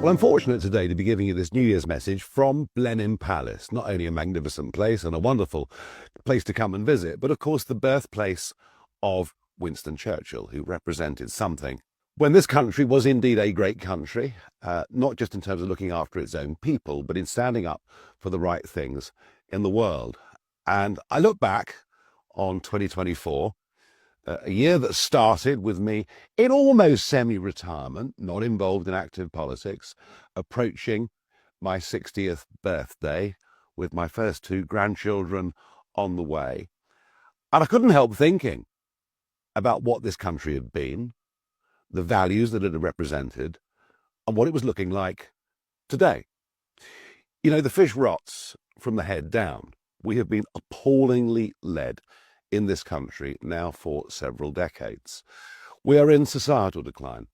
Well, I'm fortunate today to be giving you this New Year's message from Blenheim Palace. Not only a magnificent place and a wonderful place to come and visit, but of course the birthplace of Winston Churchill, who represented something when this country was indeed a great country, not just in terms of looking after its own people, but in standing up for the right things in the world. And I look back on 2024, a year that started with me in almost semi-retirement, not involved in active politics, approaching my 60th birthday with my first two grandchildren on the way. And I couldn't help thinking about what this country had been, the values that it had represented, and what it was looking like today. You know, the fish rots from the head down. We have been appallingly led in this country now for several decades. We are in societal decline.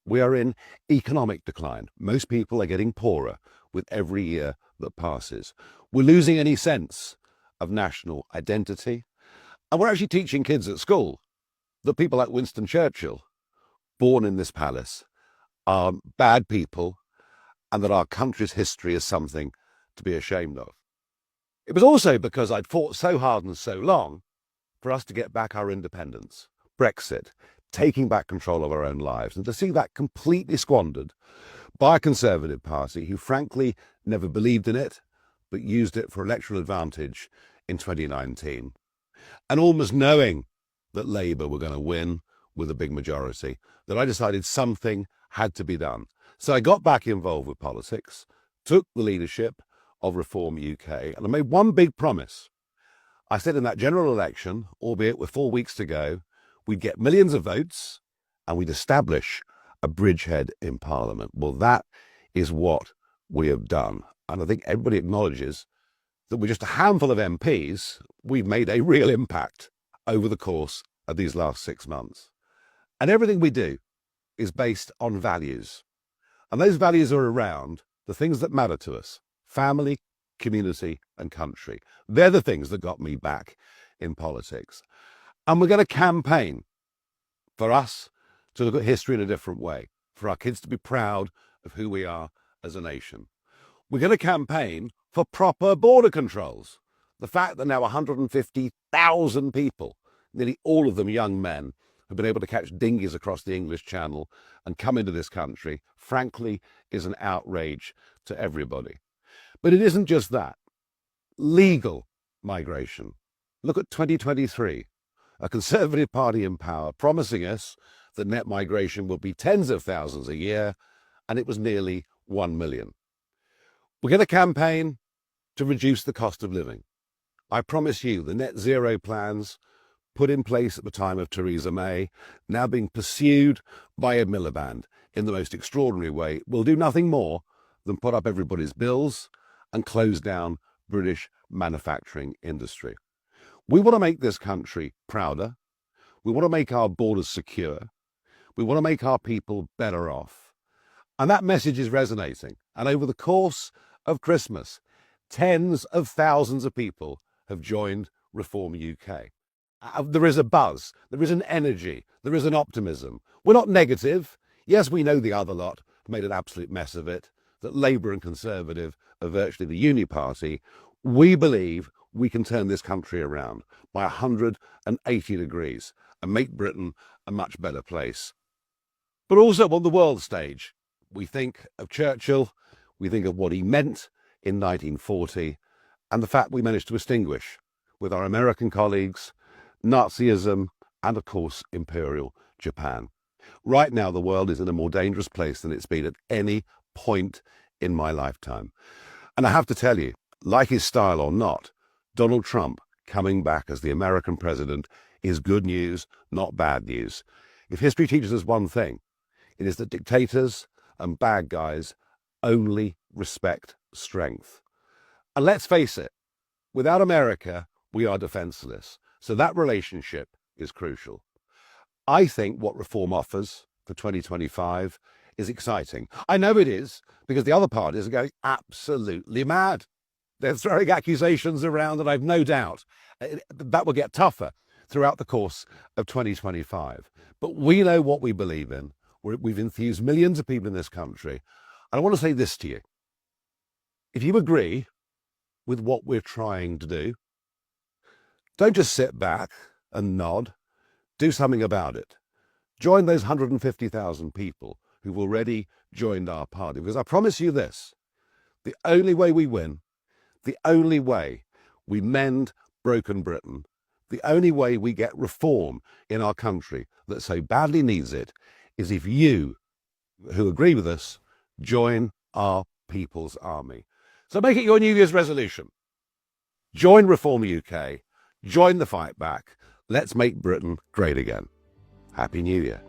We are in economic decline. Most people are getting poorer with every year that passes. We're losing any sense of national identity. And we're actually teaching kids at school that people like Winston Churchill, born in this palace, are bad people and that our country's history is something to be ashamed of. It was also because I'd fought so hard and so long for us to get back our independence, Brexit, taking back control of our own lives, and to see that completely squandered by a Conservative Party who frankly never believed in it, but used it for electoral advantage in 2019. And almost knowing that Labour were going to win with a big majority, that I decided something had to be done. So I got back involved with politics, took the leadership of Reform UK, and I made one big promise. I said in that general election, albeit with 4 weeks to go, we'd get millions of votes and we'd establish a bridgehead in Parliament. Well, that is what we have done. And I think everybody acknowledges that with just a handful of MPs, we've made a real impact over the course of these last 6 months. And everything we do is based on values. And those values are around the things that matter to us: family, community and country. They're the things that got me back in politics. And we're going to campaign for us to look at history in a different way, for our kids to be proud of who we are as a nation. We're going to campaign for proper border controls. The fact that now 150,000 people, nearly all of them young men, have been able to catch dinghies across the English Channel and come into this country, frankly, is an outrage to everybody. But it isn't just that. Legal migration. Look at 2023, a Conservative Party in power promising us that net migration will be tens of thousands a year, and it was nearly 1 million. We're going to campaign to reduce the cost of living. I promise you the net zero plans put in place at the time of Theresa May, now being pursued by Ed Miliband in the most extraordinary way, will do nothing more than put up everybody's bills and close down British manufacturing industry. We want to make this country prouder. We want to make our borders secure. We want to make our people better off. And that message is resonating. And over the course of Christmas, tens of thousands of people have joined Reform UK. There is a buzz, there is an energy, there is an optimism. We're not negative. Yes, we know the other lot have made an absolute mess of it, that Labour and Conservative are virtually the uni party. We believe we can turn this country around by 180 degrees and make Britain a much better place. But also on the world stage, we think of Churchill, we think of what he meant in 1940, and the fact we managed to extinguish with our American colleagues Nazism and, of course, Imperial Japan. Right now, the world is in a more dangerous place than it's been at any point in my lifetime. And I have to tell you, like his style or not, Donald Trump coming back as the American president is good news, not bad news. If history teaches us one thing, it is that dictators and bad guys only respect strength. And let's face it, without America, we are defenseless. So that relationship is crucial. I think what Reform offers for 2025 is exciting. I know it is, because the other parties are going absolutely mad. They're throwing accusations around, and I've no doubt that will get tougher throughout the course of 2025. But we know what we believe in. We've enthused millions of people in this country, And I want to say this to you. If you agree with what we're trying to do, don't just sit back and nod. Do something about it. Join those 150,000 people who've already joined our party. Because I promise you this, the only way we win, the only way we mend broken Britain, the only way we get reform in our country that so badly needs it, is if you, who agree with us, join our people's army. So make it your New Year's resolution. Join Reform UK. Join the fight back. Let's make Britain great again. Happy New Year.